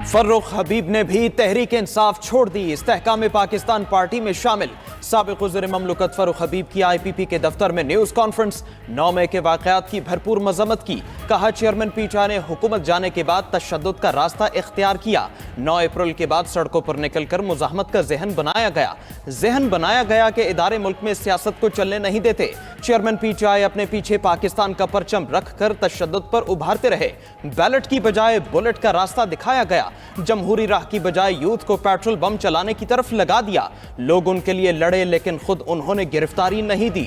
फर्रुख हबीब ने भी तहरीक इंसाफ छोड़ दी, इस्तेहकाम पाकिस्तान पार्टी में शामिल। साबिक वज़ीर ममलकत फर्रुख हबीब की IPP के दफ्तर में न्यूज़ कॉन्फ्रेंस। 9 मई के वाक़यात की भरपूर मजम्मत की। कहा चेयरमैन PTI ने हुकूमत जाने के बाद तशद्दुद का रास्ता इख्तियार किया। 9 अप्रैल के बाद सड़कों पर निकलकर मुज़ाहमत का जहन बनाया गया कि इदारे मुल्क में सियासत को चलने नहीं देते। चेयरमैन PTI अपने पीछे पाकिस्तान का परचम रख कर तशद्दुद पर उभारते रहे। बैलेट की बजाय बुलेट का रास्ता दिखाया गया। जमहूरी राह की बजाय यूथ को पेट्रोल बम चलाने की तरफ लगा दिया। लोग उनके लिए लड़े लेकिन खुद उन्होंने गिरफ्तारी नहीं दी।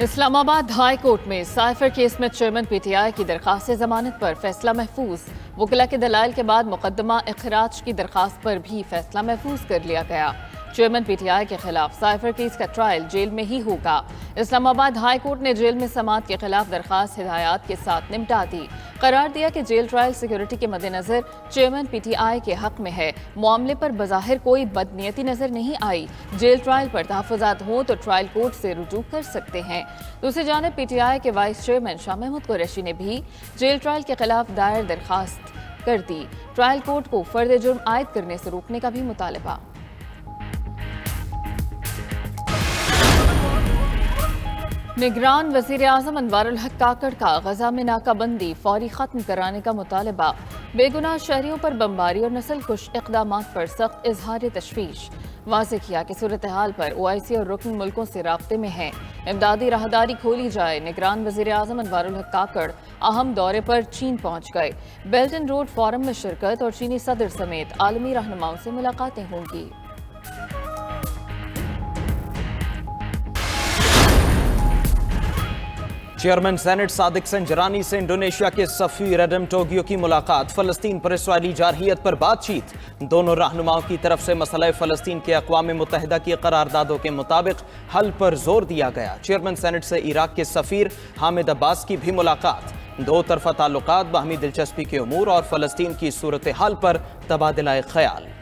इस्लामाबाद हाई कोर्ट में साइफर केस में चेयरमैन PTI की दरखास्त जमानत पर फैसला महफूज। वकीला के दलाइल के बाद मुकदमा इखराज की दरखास्त पर भी फैसला महफूज कर लिया गया। चेयरमैन PTI के खिलाफ साइफर केस का ट्रायल जेल में ही होगा। इस्लामाबाद हाई कोर्ट ने जेल में समाअत के खिलाफ दरखास्त हिदायत के साथ निपटा दी। करार दिया कि जेल ट्रायल सिक्योरिटी के मद्देनजर चेयरमैन PTI के हक में है। मामले पर बज़ाहिर कोई बदनीयती नजर नहीं आई। जेल ट्रायल पर तहफ़्फ़ुज़ात हों तो ट्रायल कोर्ट से रुजू कर सकते हैं। दूसरी जानिब PTI के वाइस चेयरमैन शाह महमूद कुरैशी ने भी जेल ट्रायल के खिलाफ दायर दरखास्त कर दी। ट्रायल कोर्ट को फर्द जुर्म आयद करने से रोकने का भी मुतालबा। निगरान वज़ीर आज़म अनवारुल हक काकड़ का गजा में नाकाबंदी फौरी खत्म कराने का मुतालबा। बेगुनाह शहरियों पर बमबारी और नस्ल कुश इक़दामात पर सख्त इजहार तशवीश। वाज़ेह किया कि सूरत हाल पर OIC और रुकन मुल्कों से राब्ते में है। इमदादी राहदारी खोली जाए। निगरान वज़ीर आज़म अनवारुल हक काकड़ अहम दौरे पर चीन पहुँच गए। बेल्ट एंड रोड फोरम में शिरकत और चीनी सदर समेत आलमी रहनुमाओं से मुलाकातें होंगी। चेयरमैन सेनेट सादिक संजरानी से इंडोनेशिया के सफीर एडम टोगियो की मुलाकात। फलस्तीन पर इसराइली जारहियत पर बातचीत। दोनों रहनुमाओं की तरफ से मसला फलस्तीन के अक़वाम मुत्तहिदा की करारदादों के मुताबिक हल पर जोर दिया गया। चेयरमैन सेनेट से इराक के सफीर हामिद अब्बास की भी मुलाकात। दो तरफा ताल्लुकात, बाहमी दिलचस्पी के उमूर और फलस्तीन की सूरत हाल पर तबादला ख्याल।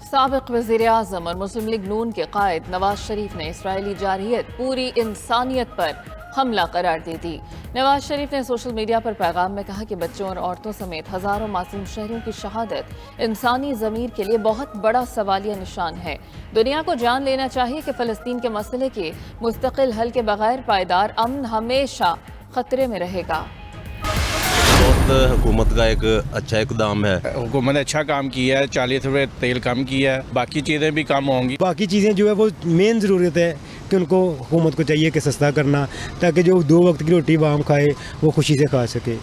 साबिक वज़ीर आज़म और मुस्लिम लीग नून के कायद नवाज शरीफ ने इसराइली जारहियत पूरी इंसानियत पर हमला करार दे दी। नवाज शरीफ ने सोशल मीडिया पर पैगाम में कहा कि बच्चों और औरतों समेत हज़ारों मासूम शहरियों की शहादत इंसानी ज़मीर के लिए बहुत बड़ा सवालिया निशान है। दुनिया को जान लेना चाहिए कि फ़लस्तीन के मसले के मुस्तकिल हल के बगैर पायदार अमन हमेशा खतरे में रहेगा। हुकूमत का एक अच्छा इकदाम है। हुकूमत ने अच्छा काम किया है, 40 रुपये तेल कम किया है, बाकी चीज़ें भी कम होंगी। बाकी चीज़ें जो है वो मेन ज़रूरत है कि उनको हुकूमत को चाहिए कि सस्ता करना, ताकि जो 2 वक्त की रोटी बाम खाए वो खुशी से खा सके।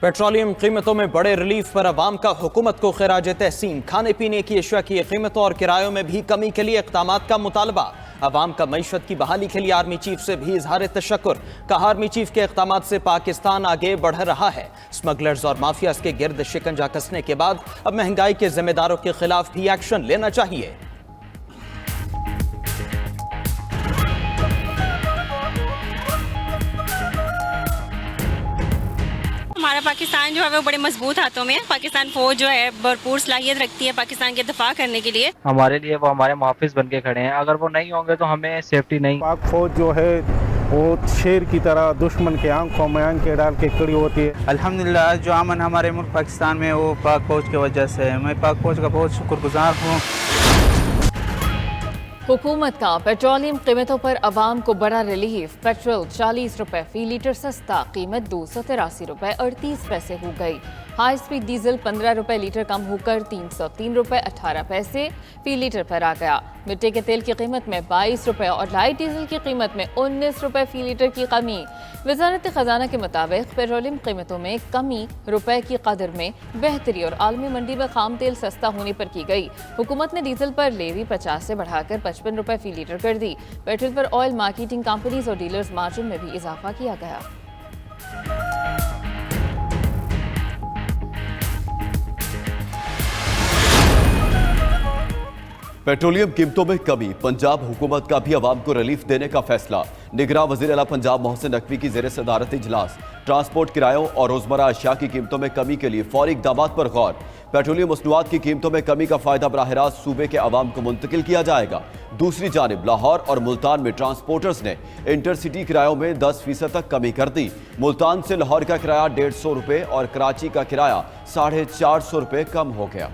पेट्रोलियम कीमतों में बड़े रिलीफ पर अवाम का हुकूमत को खिराज तहसीन। खाने पीने की अशिया की कीमतों और किरायों में भी कमी के लिए इक़दामात का मुतालबा। अवाम का मईशत की बहाली के लिए आर्मी चीफ से भी इजहार तशक्कुर। कहा आर्मी चीफ के इक़दामात से पाकिस्तान आगे बढ़ रहा है। स्मगलर्स और माफियाज के गिर्द शिकंजा कसने के बाद अब महंगाई के जिम्मेदारों के खिलाफ भी एक्शन लेना चाहिए। हमारा पाकिस्तान जो है वो बड़े मजबूत हाथों में है। पाकिस्तान फौज जो है भरपूर सलाहियत रखती है पाकिस्तान के दफा करने के लिए। हमारे लिए वो हमारे मुहाफिज बन के खड़े हैं। अगर वो नहीं होंगे तो हमें सेफ्टी नहीं। पाक फौज जो है वो शेर की तरह दुश्मन के आंखों में आंखें डाल के खड़ी होती है। अल्हम्दुलिल्लाह जो अमन हमारे मुल्क पाकिस्तान में वो पाक फौज की वजह से है। मैं पाक फौज का बहुत शुक्रगुजार हूँ। हुकूमत का पेट्रोलियम कीमतों पर अवाम को बड़ा रिलीफ। पेट्रोल 40 रुपए फी लीटर सस्ता, कीमत 283 रुपए 38 पैसे हो गई। हाई स्पीड डीजल 15 रुपए लीटर कम होकर 303 रुपए 18 पैसे फी लीटर पर आ गया। मिट्टी के तेल की कीमत में 22 रुपए और लाइट डीजल की कीमत में 19 रुपए फी लीटर की कमी। वजारत खजाना के मुताबिक पेट्रोलियम कीमतों में कमी रुपए की कदर में बेहतरी और आलमी मंडी में खाम तेल सस्ता होने पर की गई। हुकूमत ने डीजल पर लेवी 50 से बढ़ाकर 55 रुपए फी लीटर कर दी। पेट्रोल पर ऑयल मार्केटिंग कंपनीज और डीलर्स मार्जिन में भी इजाफा किया गया। पेट्रोलियम कीमतों में कमी, पंजाब हुकूमत का भी अवाम को रिलीफ देने का फैसला। निगरान वज़ीर आला पंजाब मोहसिन नकवी की ज़ेर सदारत इजलास। ट्रांसपोर्ट किरायों और रोज़मर्रा अशिया की कीमतों में कमी के लिए फौरी इक़दामात पर गौर। पेट्रोलियम मसनूआत की कीमतों में कमी का फ़ायदा बराह रास्त सूबे के अवाम को मुंतकिल किया जाएगा। दूसरी जानिब लाहौर और मुल्तान में ट्रांसपोर्टर्स ने इंटरसिटी किरायों में 10% तक कमी कर दी। मुल्तान से लाहौर का किराया 150 रुपये और कराची का किराया 450 रुपये कम हो गया।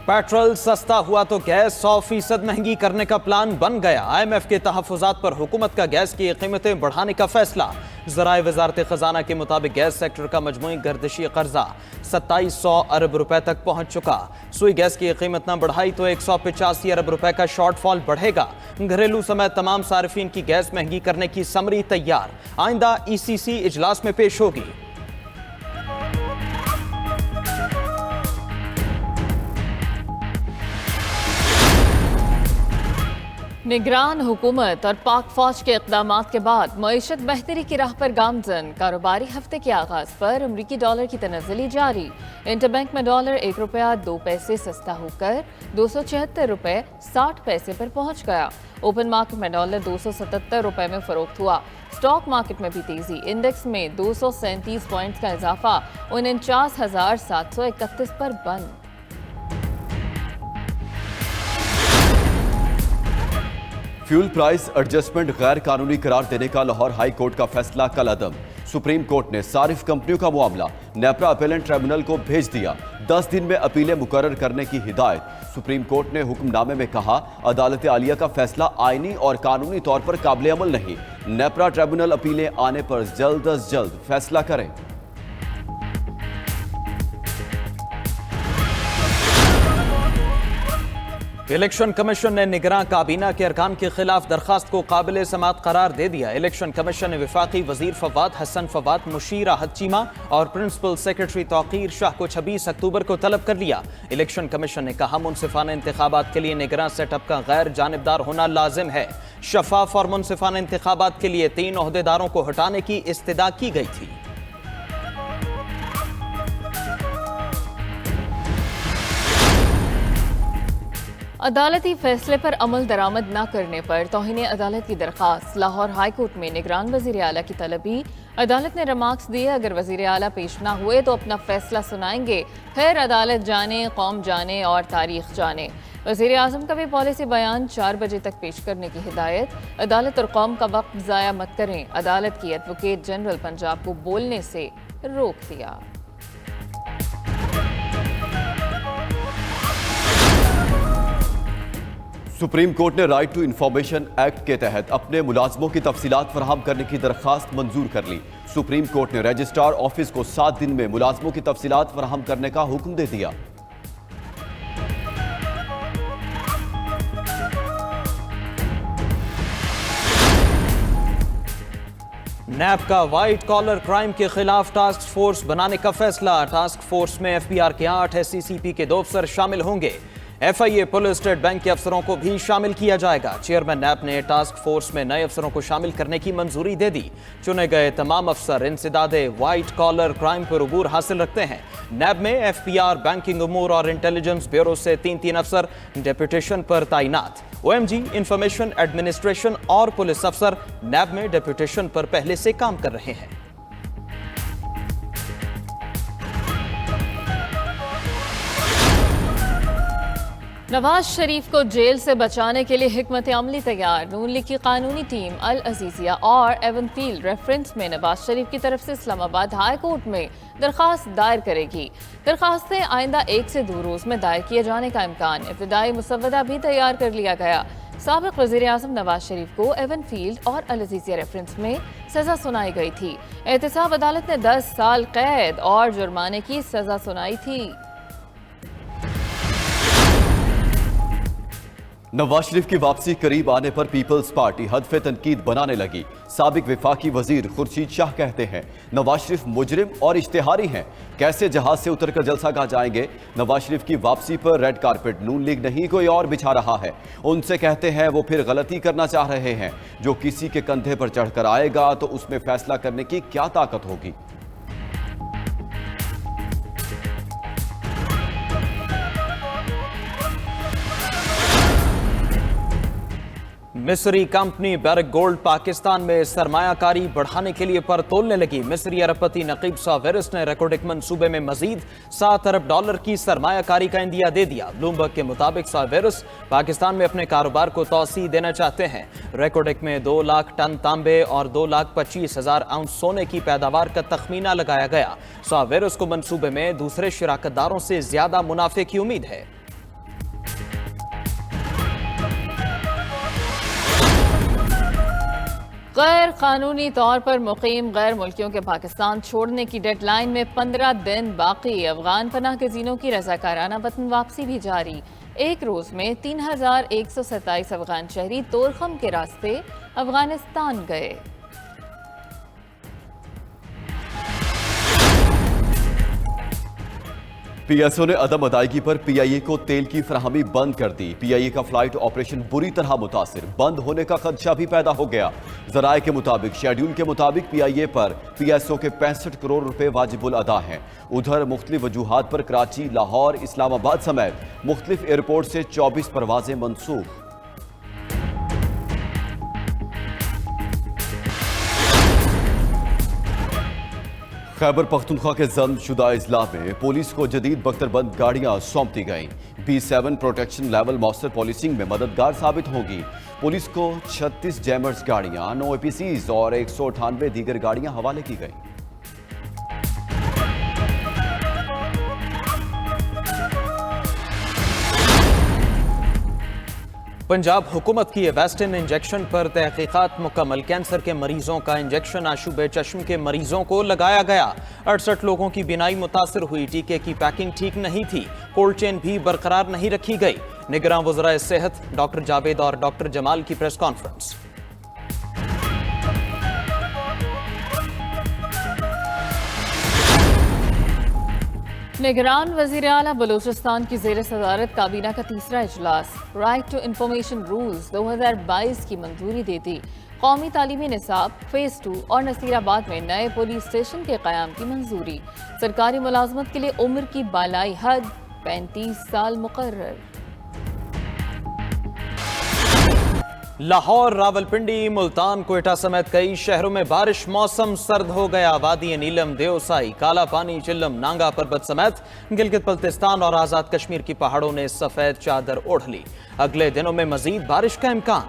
पेट्रोल सस्ता हुआ तो गैस 100% महंगी करने का प्लान बन गया। IMF के तहफ़्फ़ुज़ात पर हुकूमत का गैस की कीमतें बढ़ाने का फैसला। ज़राए वज़ारत ख़ज़ाना के मुताबिक गैस सेक्टर का मजमूई गर्दिशी कर्जा 2700 अरब रुपए तक पहुँच चुका। सुई गैस की कीमत न बढ़ाई तो 185 अरब रुपए का शॉर्टफॉल बढ़ेगा। घरेलू समेत तमाम सार्फिन की गैस महंगी करने की समरी तैयार, आइंदा ECC इजलास में पेश होगी। निगरान हुकूमत और पाक फौज के इक़दामात के बाद मईशत बेहतरी की राह पर गामजन। कारोबारी हफ्ते के आगाज पर अमरीकी डॉलर की तनज़्ज़ुली जारी। इंटरबैंक में डॉलर 1 रुपया 2 पैसे सस्ता होकर 276 रुपये 60 पैसे पर पहुंच गया। ओपन मार्केट में डॉलर 277 रुपये में फरोख्त हुआ। स्टॉक मार्केट में भी तेजी, इंडेक्स में 237 पॉइंट्स का इजाफा 49,731 पर बंद। फ्यूल प्राइस एडजस्टमेंट गैर कानूनी करार देने का लाहौर हाई कोर्ट का फैसला कल अदम। सुप्रीम कोर्ट ने सारिफ कंपनियों का मामला नेपरा अपीलेंट ट्रिब्यूनल को भेज दिया। 10 दिन में अपीलें मुकर्रर करने की हिदायत। सुप्रीम कोर्ट ने हुक्मनामे में कहा, अदालत आलिया का फैसला आईनी और कानूनी तौर पर काबिल अमल नहीं। नेपरा ट्रिब्यूनल अपीलें आने पर जल्द अज जल्द फैसला करें। इलेक्शन कमीशन ने निगरान काबीना के अरकान के खिलाफ दरखास्त को काबिल समाअत करार दे दिया। इलेक्शन कमीशन ने वफाकी वजीर फवाद हसन फवाद, मुशीर आहद चीमा और प्रिंसिपल सेक्रेटरी तौकीर शाह को 26 अक्टूबर को तलब कर लिया। इलेक्शन कमीशन ने कहा, मुनसिफाना इंतखाबात के लिए निगरान सेटअप का गैर जानिबदार होना लाजिम है। शफाफ और मुनसिफाना इंतखाबात के लिए 3 ओहदेदारों को हटाने की इस्तदा की गई थी। अदालती फैसले पर अमल दरामद न करने पर तौहीन अदालत की दरखास्त। लाहौर हाई कोर्ट में निगरान वज़ीर आला की तलबी। अदालत ने रिमार्क्स दिए, अगर वज़ीर आला पेश ना हुए तो अपना फैसला सुनाएंगे। फिर अदालत जाने, कौम जाने और तारीख जाने। वज़ीर आज़म का भी पॉलिसी बयान 4 बजे तक पेश करने की हिदायत। अदालत और कौम का वक्त ज़ाया मत करें। अदालत की एडवोकेट जनरल पंजाब को बोलने से रोक दिया। सुप्रीम कोर्ट ने राइट टू इंफॉर्मेशन एक्ट के तहत अपने मुलाजमों की तफसीलात फराहम करने की दरख्वास्त मंजूर कर ली। सुप्रीम कोर्ट ने रजिस्ट्रार ऑफिस को 7 दिन में मुलाजमों की तफसीलात फराहम करने का हुक्म दे दिया। नैब का व्हाइट कॉलर क्राइम के खिलाफ टास्क फोर्स बनाने का फैसला। टास्क फोर्स में FBR के 8, SCCP के 2 अफसर शामिल होंगे। FIA, पुलिस, स्टेट बैंक के अफसरों को भी शामिल किया जाएगा। चेयरमैन नैब ने टास्क फोर्स में नए अफसरों को शामिल करने की मंजूरी दे दी। चुने गए तमाम अफसर इंसदादे व्हाइट कॉलर क्राइम पर उबूर हासिल रखते हैं। नैब में FBR, बैंकिंग उमूर और इंटेलिजेंस ब्यूरो से 3 अफसर डेपुटेशन पर तैनात। OMG, इंफॉर्मेशन एडमिनिस्ट्रेशन और पुलिस अफसर नैब में डेपुटेशन पर पहले से काम कर रहे हैं। नवाज शरीफ को जेल से बचाने के लिए हिकमत अमली तैयार। नून लीग की कानूनी टीम अल अजीजिया और एवनफील्ड रेफरेंस में नवाज शरीफ की तरफ से इस्लामाबाद हाई कोर्ट में दरखास्त दायर करेगी। दरखास्तें आइंदा 1 से 2 रोज में दायर किए जाने का इम्कान। इब्तिदाई मुसव्वदा भी तैयार कर लिया गया। साबिक वज़ीर आज़म नवाज शरीफ को एवनफील्ड और अल अजीजिया रेफरेंस में सजा सुनाई गई थी। एहतसाब अदालत ने 10 साल कैद और जुर्माने की सजा सुनाई थी। नवाज शरीफ की वापसी करीब आने पर पीपल्स पार्टी हदफ तनकीद बनाने लगी। साबिक वफाकी वजीर खुर्शीद शाह कहते हैं नवाज शरीफ मुजरिम और इश्तिहारी हैं, कैसे जहाज से उतरकर जलसागाह जाएंगे। नवाज शरीफ की वापसी पर रेड कारपेट नून लीग नहीं कोई और बिछा रहा है। उनसे कहते हैं वो फिर गलती करना चाह रहे हैं। जो किसी के कंधे पर चढ़कर आएगा तो उसमें फैसला करने की क्या ताकत होगी। मिस्री कंपनी बैरक गोल्ड पाकिस्तान में सरमायाकारी बढ़ाने के लिए पर तोलने लगी। मिस्री अरबपति नकीब सावेरिस ने रेकोर्डिक मंसूबे में मजीद $7 अरब की सरमायाकारी का इंदिया दे दिया। ब्लूमबर्ग के मुताबिक सावेरिस पाकिस्तान में अपने कारोबार को तौसी देना चाहते हैं। रेकोर्डिक में 2 लाख टन तांबे और 2,25,000 आउंस सोने की पैदावार का तखमीना लगाया गया। सावेरिस को मंसूबे में दूसरे शराकतदारों से ज्यादा मुनाफे की उम्मीद है। गैर कानूनी तौर पर मुकीम गैर मुल्कियों के पाकिस्तान छोड़ने की डेडलाइन में 15 दिन बाकी। अफगान पनाह गजीनों की रजाकाराना वतन वापसी भी जारी। एक रोज में 3,127 अफगान शहरी तोरखम के रास्ते अफगानिस्तान गए। पीएसओ ने अदम अदायगी पर पीआईए को तेल की फराहमी बंद कर दी। पीआईए का फ्लाइट ऑपरेशन बुरी तरह मुतासिर, बंद होने का खदशा भी पैदा हो गया। जराये के मुताबिक शेड्यूल के मुताबिक पीआईए पर पीएसओ के 65 करोड़ रुपए वाजिबुल अदा हैं। उधर मुख्तलिफ वजूहात पर कराची, लाहौर, इस्लामाबाद समेत मुख्तलिफ एयरपोर्ट से 24 परवाजें मनसूख। खैबर पख्तूनख्वा के जल्म शुदा अजला में पुलिस को जदीद बख्तरबंद गाड़ियां सौंप दी गईं। B7 प्रोटेक्शन लेवल मॉस्टर पॉलिसिंग में मददगार साबित होगी। पुलिस को 36 जैमर्स गाड़ियां, 9 APCs और 198 दीगर गाड़ियां हवाले की गईं। पंजाब हुकूमत की वेस्टर्न इंजेक्शन पर तहकीकात मुकम्मल। कैंसर के मरीजों का इंजेक्शन आशूबे चश्म के मरीजों को लगाया गया। 68 लोगों की बीनाई मुतासर हुई। टीके की पैकिंग ठीक नहीं थी। कोल्ड चेन भी बरकरार नहीं रखी गई। निगरान वज़राए सेहत डॉक्टर जावेद और डॉक्टर जमाल की प्रेस कॉन्फ्रेंस। निगरान वज़ीर आला बलूचिस्तान की ज़ेर सदारत काबीना का तीसरा इजलास। राइट टू इंफॉर्मेशन रूल्स 2022 की मंजूरी दे दी। कौमी तालीमी निसाब फेज़ 2 और नसीराबाद में नए पुलिस स्टेशन के क़याम की मंजूरी। सरकारी मुलाजमत के लिए उम्र की बालाई हद 35 साल मुकर्रर। लाहौर, रावलपिंडी, मुल्तान, कोयटा समेत कई शहरों में बारिश। मौसम सर्द हो गया। वादी नीलम, देवसाई, काला पानी, चिल्लम, नांगा पर्वत समेत गिलगित बल्तिस्तान और आज़ाद कश्मीर की पहाड़ों ने सफेद चादर ओढ़ ली। अगले दिनों में मजीद बारिश का इम्कान।